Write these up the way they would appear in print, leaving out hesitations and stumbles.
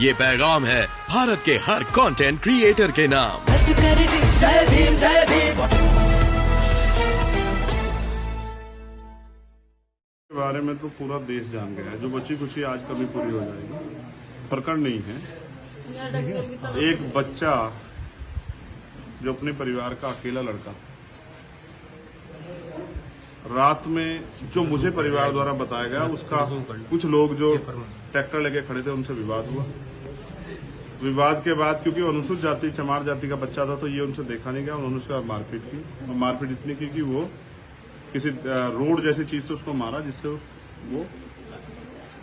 ये पैगाम है भारत के हर कंटेंट क्रिएटर के नाम। जय भीम जय भीम। के बारे में तो पूरा देश जान गया है। जो बची खुशी आज कभी पूरी हो जाएगी, प्रकरण नहीं है। एक बच्चा जो अपने परिवार का अकेला लड़का, रात में जो मुझे परिवार द्वारा बताया गया, उसका कुछ लोग जो ट्रैक्टर लेके खड़े थे उनसे विवाद हुआ। विवाद के बाद क्योंकि अनुसूचित जाति चमार जाति का बच्चा था तो ये उनसे देखा नहीं गया, उन्होंने उसके बाद मारपीट की और मारपीट इतनी की कि वो किसी रोड जैसी चीज से उसको मारा जिससे वो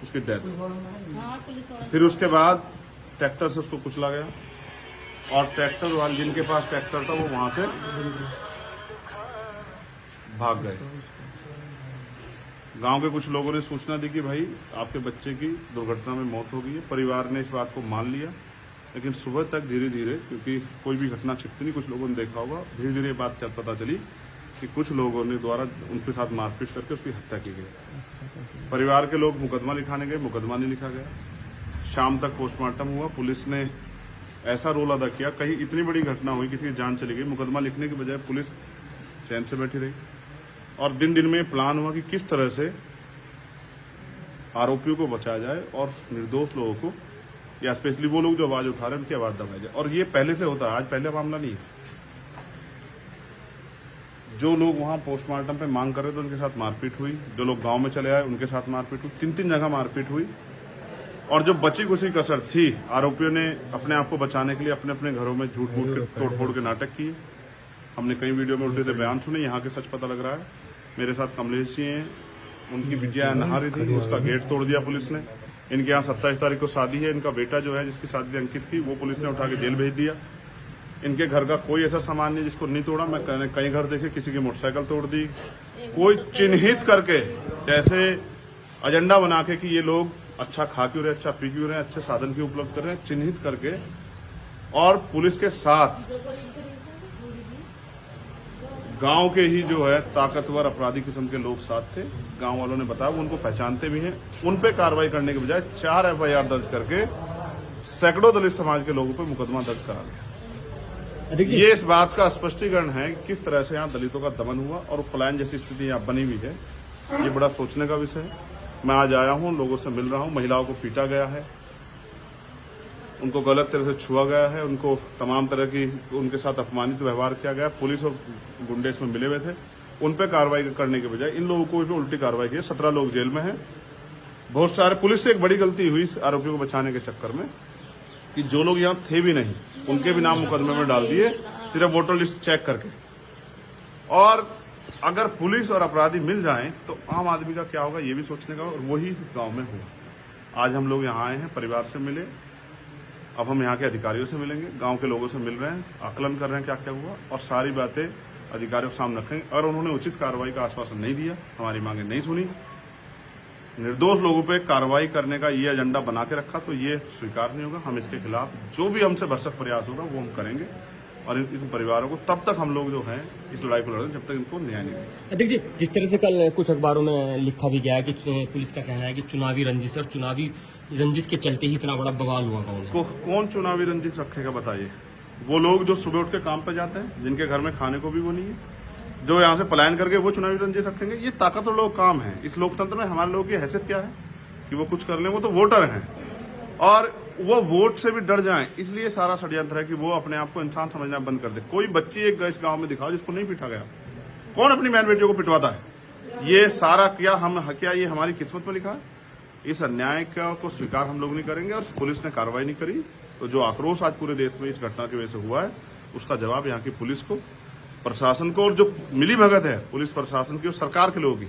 उसकी डेथ। फिर उसके बाद ट्रैक्टर से उसको कुचला गया और ट्रैक्टर वाले जिनके पास ट्रैक्टर था वो वहां से भाग गए। गांव के कुछ लोगों ने सूचना दी कि भाई आपके बच्चे की दुर्घटना में मौत हो गई है। परिवार ने इस बात को मान लिया, लेकिन सुबह तक धीरे धीरे, क्योंकि कोई भी घटना छिपती नहीं, कुछ लोगों ने देखा होगा, धीरे धीरे बात पता चली कि कुछ लोगों ने द्वारा उनके साथ मारपीट करके उसकी हत्या की गई। परिवार के लोग मुकदमा लिखाने गए, मुकदमा नहीं लिखा गया। शाम तक पोस्टमार्टम हुआ। पुलिस ने ऐसा रोल अदा किया, कहीं इतनी बड़ी घटना हुई, किसी की जान चली गई, मुकदमा लिखने के बजाय पुलिस चैन से बैठी रही। और दिन दिन में प्लान हुआ कि किस तरह से आरोपियों को बचाया जाए और निर्दोष लोगों को, या स्पेशली वो लोग जो आवाज उठा रहे हैं उनकी आवाज दबाई जाए। और ये पहले से होता है, आज पहले मामला नहीं है। जो लोग वहां पोस्टमार्टम पे मांग कर रहे थे उनके साथ मारपीट हुई, जो लोग गांव में चले आए उनके साथ मारपीट हुई, 3-3 जगह मारपीट हुई। और जो बची कुछ कसर थी, आरोपियों ने अपने आप को बचाने के लिए अपने अपने घरों में झूठ मूठ के तोड़ फोड़ के नाटक किए। हमने कई वीडियो में उल्टे बयान सुने, यहाँ के सच पता लग रहा है। मेरे साथ कमलेश जी हैं, उनकी बिटिया नहा रही थी, उसका गेट तोड़ दिया पुलिस ने। इनके यहाँ 27 तारीख को शादी है, इनका बेटा जो है जिसकी शादी अंकित थी वो पुलिस ने उठा के जेल भेज दिया। इनके घर का कोई ऐसा सामान नहीं जिसको नहीं तोड़ा। मैं कई घर देखे, किसी की मोटरसाइकिल तोड़ दी, कोई चिन्हित करके, जैसे एजेंडा बना के कि ये लोग अच्छा खा क्यों रहे, अच्छा पी क्यों रहे, अच्छे साधन क्यों उपलब्ध कर रहे हैं, चिन्हित करके। और पुलिस के साथ गांव के ही जो है ताकतवर अपराधी किस्म के लोग साथ थे। गांव वालों ने बताया वो उनको पहचानते भी हैं। उन पे कार्रवाई करने के बजाय 4 FIR दर्ज करके सैकड़ों दलित समाज के लोगों पर मुकदमा दर्ज करा गया। ये इस बात का स्पष्टीकरण है कि किस तरह से यहाँ दलितों का दमन हुआ और पलायन जैसी स्थिति यहाँ बनी हुई है। ये बड़ा सोचने का विषय है। मैं आज आया हूँ, लोगों से मिल रहा हूँ। महिलाओं को पीटा गया है, उनको गलत तरह से छुआ गया है, उनको तमाम तरह की उनके साथ अपमानित व्यवहार किया गया। पुलिस और गुंडे इसमें मिले हुए थे। उन पर कार्रवाई करने के बजाय इन लोगों को भी उल्टी कार्रवाई की। 17 लोग जेल में हैं। बहुत सारे पुलिस से एक बड़ी गलती हुई इस आरोपियों को बचाने के चक्कर में कि जो लोग यहाँ थे भी नहीं उनके भी नाम मुकदमे में डाल दिए, सिर्फ वोटर लिस्ट चेक करके। और अगर पुलिस और अपराधी मिल जाएं तो आम आदमी का क्या होगा, ये भी सोचने का। और वही गाँव में हुआ। आज हम लोग यहाँ आए हैं, परिवार से मिले, अब हम यहाँ के अधिकारियों से मिलेंगे, गांव के लोगों से मिल रहे हैं, आकलन कर रहे हैं क्या क्या हुआ और सारी बातें अधिकारियों के सामने रखेंगे। और उन्होंने उचित कार्रवाई का आश्वासन नहीं दिया, हमारी मांगे नहीं सुनी, निर्दोष लोगों पे कार्रवाई करने का ये एजेंडा बना के रखा, तो ये स्वीकार नहीं होगा। हम इसके खिलाफ जो भी हमसे भरसक प्रयास होगा वो हम करेंगे। और इन परिवारों को तब तक हम लोग जो हैं इस लड़ाई को लड़ेंगे जब तक इनको न्याय नहीं मिलेगा। देखिए, जिस तरह से कल कुछ अखबारों में लिखा भी गया है कि पुलिस का कहना है कि चुनावी रंजिश और चुनावी रंजिश के चलते ही इतना बड़ा बवाल हुआ गाँव में। कौन चुनावी रंजिश रखेगा बताइए? वो लोग जो सुबह उठ के काम पे जाते हैं, जिनके घर में खाने को भी वो नहीं है, जो यहाँ से पलायन करके वो चुनावी रंजिश रखेंगे? ये ताकतवर लोग काम है। इस लोकतंत्र में हमारे लोगों की हैसियत क्या है कि वो कुछ कर लें? वो तो वोटर हैं और वो वोट से भी डर जाएं, इसलिए सारा षड्यंत्र है कि वो अपने आप को इंसान समझना बंद कर दे। कोई बच्ची एक इस गांव में दिखाओ जिसको नहीं पीटा गया। कौन अपनी बहन बेटियों को पिटवाता है? ये सारा क्या ये हमारी किस्मत में लिखा है? इस अन्याय को स्वीकार हम लोग नहीं करेंगे। और पुलिस ने कार्रवाई नहीं करी तो जो आक्रोश आज पूरे देश में इस घटना की वजह से हुआ है, उसका जवाब यहाँ की पुलिस को, प्रशासन को, और जो मिली भगत है पुलिस प्रशासन की और सरकार के लोगों की,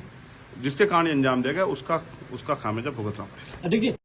जिसके कारण अंजाम दिया गया, उसका खामियाजा भुगतना पड़ेगा।